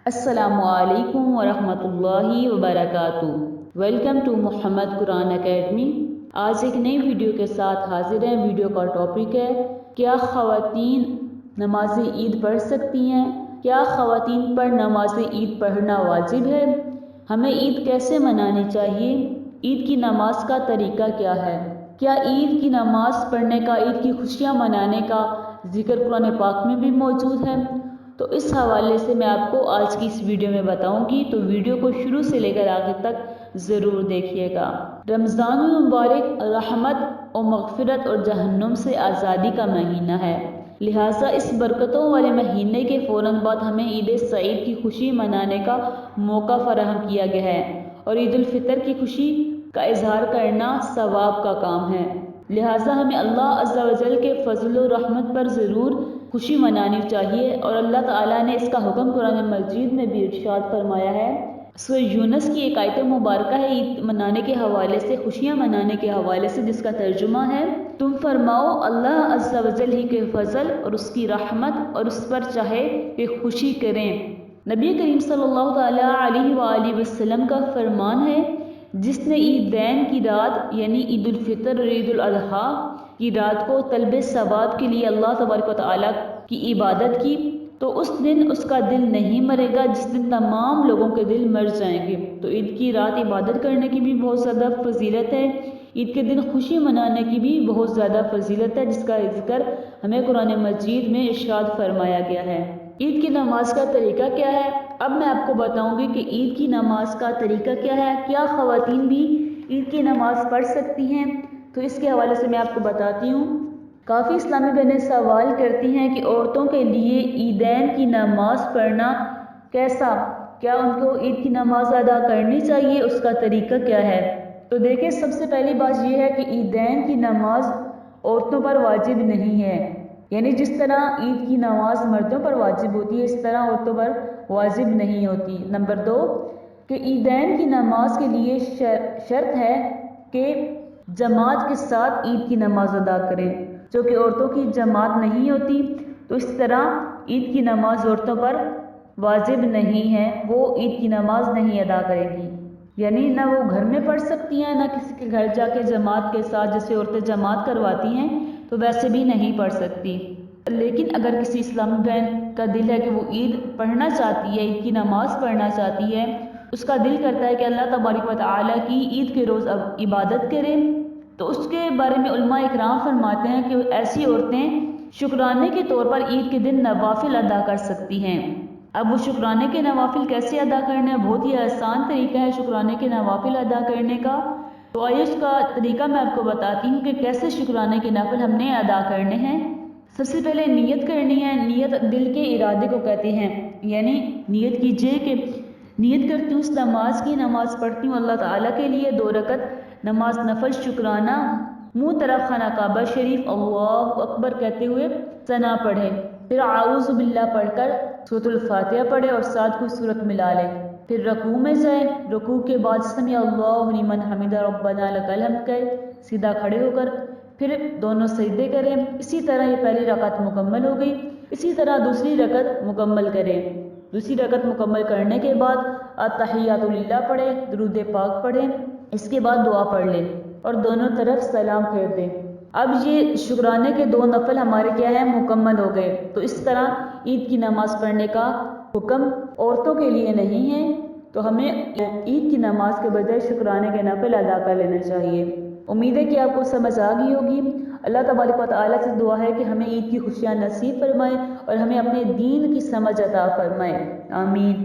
السلام علیکم ورحمۃ اللہ وبرکاتہ۔ Welcome to Muhammad Quran academy. آج ایک نئی ویڈیو کے ساتھ حاضر ہیں۔ ویڈیو کا ٹاپک ہے کیا خواتین نماز عید پڑھ سکتی ہیں؟ کیا خواتین پر نماز عید پڑھنا واجب ہے؟ ہمیں عید کیسے منانی چاہیے؟ عید کی نماز کا طریقہ کیا ہے؟ کیا عید کی نماز پڑھنے کا، عید کی خوشیاں منانے کا ذکر قرآن پاک میں بھی موجود ہے؟ تو اس حوالے سے میں آپ کو آج کی اس ویڈیو میں بتاؤں گی، تو ویڈیو کو شروع سے لے کر آخر تک ضرور دیکھیے گا۔ رمضان المبارک رحمت و مغفرت اور جہنم سے آزادی کا مہینہ ہے، لہٰذا اس برکتوں والے مہینے کے فوراً بعد ہمیں عید سعید کی خوشی منانے کا موقع فراہم کیا گیا ہے، اور عید الفطر کی خوشی کا اظہار کرنا ثواب کا کام ہے، لہٰذا ہمیں اللہ عز و جل کے فضل و رحمت پر ضرور خوشی منانی چاہیے۔ اور اللہ تعالیٰ نے اس کا حکم قرآن مجید میں بھی ارشاد فرمایا ہے۔ سورہ یونس کی ایک آیت مبارکہ ہے عید منانے کے حوالے سے، خوشیاں منانے کے حوالے سے، جس کا ترجمہ ہے تم فرماؤ اللہ عز و جل ہی کے فضل اور اس کی رحمت اور اس پر چاہے کہ خوشی کریں۔ نبی کریم صلی اللہ تعالیٰ علیہ وآلہ وسلم کا فرمان ہے جس نے عیدین کی رات یعنی عید الفطر اور عید الاضحیٰ کی رات کو طلب ثواب کے لیے اللہ تبارک و تعالیٰ کی عبادت کی، تو اس دن اس کا دل نہیں مرے گا جس دن تمام لوگوں کے دل مر جائیں گے۔ تو عید کی رات عبادت کرنے کی بھی بہت زیادہ فضیلت ہے، عید کے دن خوشی منانے کی بھی بہت زیادہ فضیلت ہے، جس کا ذکر ہمیں قرآن مجید میں ارشاد فرمایا گیا ہے۔ عید کی نماز کا طریقہ کیا ہے؟ اب میں آپ کو بتاؤں گی کہ عید کی نماز کا طریقہ کیا ہے، کیا خواتین بھی عید کی نماز پڑھ سکتی ہیں؟ تو اس کے حوالے سے میں آپ کو بتاتی ہوں۔ کافی اسلامی بہنیں سوال کرتی ہیں کہ عورتوں کے لیے عیدین کی نماز پڑھنا کیسا؟ کیا ان کو عید کی نماز ادا کرنی چاہیے؟ اس کا طریقہ کیا ہے؟ تو دیکھیں، سب سے پہلی بات یہ ہے کہ عیدین کی نماز عورتوں پر واجب نہیں ہے، یعنی جس طرح عید کی نماز مردوں پر واجب ہوتی ہے اس طرح عورتوں پر واجب نہیں ہوتی۔ نمبر 2 کہ عیدین کی نماز کے لیے شرط ہے کہ جماعت کے ساتھ عید کی نماز ادا کریں، جو کہ عورتوں کی جماعت نہیں ہوتی، تو اس طرح عید کی نماز عورتوں پر واجب نہیں ہے، وہ عید کی نماز نہیں ادا کرے گی، یعنی نہ وہ گھر میں پڑھ سکتی ہیں، نہ کسی کے گھر جا کے جماعت کے ساتھ، جیسے عورتیں جماعت کرواتی ہیں تو ویسے بھی نہیں پڑھ سکتی۔ لیکن اگر کسی اسلامی بہن کا دل ہے کہ وہ عید پڑھنا چاہتی ہے، عید کی نماز پڑھنا چاہتی ہے، اس کا دل کرتا ہے کہ اللہ تبارک و تعالیٰ کی عید کے روز اب عبادت کرے، تو اس کے بارے میں علماء اکرام فرماتے ہیں کہ ایسی عورتیں شکرانے کے طور پر عید کے دن نوافل ادا کر سکتی ہیں۔ اب وہ شکرانے کے نوافل کیسے ادا کرنے ہیں؟ بہت ہی آسان طریقہ ہے شکرانے کے نوافل ادا کرنے کا۔ تو آئیے اس کا طریقہ میں آپ کو بتاتی ہوں کہ کیسے شکرانے کے نوافل ہم نے ادا کرنے ہیں۔ سب سے پہلے نیت کرنی ہے۔ نیت دل کے ارادے کو کہتے ہیں، یعنی نیت کیجئے کہ نیت کرتی ہوں اس نماز کی، نماز پڑھتی ہوں اللہ تعالیٰ کے لیے 2 رکعت نماز نفل شکرانہ، منہ طرف خانہ کعبہ شریف اللہ اکبر کہتے ہوئے ثنا پڑھے، پھر اعوذ باللہ پڑھ کر سورۃ الفاتحہ پڑھے اور ساتھ کوئی سورت ملا لے، پھر رکوع میں جائے، رکوع کے بعد سمیع اللہ لمن حمدہ ربنا لک الحمد کہے، سیدھا کھڑے ہو کر پھر دونوں سجدے کریں۔ اسی طرح یہ پہلی رکعت مکمل ہو گئی، اسی طرح دوسری رکعت مکمل کریں۔ دوسری رکعت مکمل کرنے کے بعد التحیات للہ پڑھے، درود پاک پڑھیں، اس کے بعد دعا پڑھ لیں اور دونوں طرف سلام پھیر دیں۔ اب یہ شکرانے کے 2 نفل ہمارے کیا ہیں؟ مکمل ہو گئے۔ تو اس طرح عید کی نماز پڑھنے کا حکم عورتوں کے لیے نہیں ہے، تو ہمیں عید کی نماز کے بجائے شکرانے کے نفل ادا کر لینا چاہیے۔ امید ہے کہ آپ کو سمجھ آ گئی ہوگی۔ اللہ تبارک و تعالیٰ سے دعا ہے کہ ہمیں عید کی خوشیاں نصیب فرمائے اور ہمیں اپنے دین کی سمجھ عطا فرمائے، آمین۔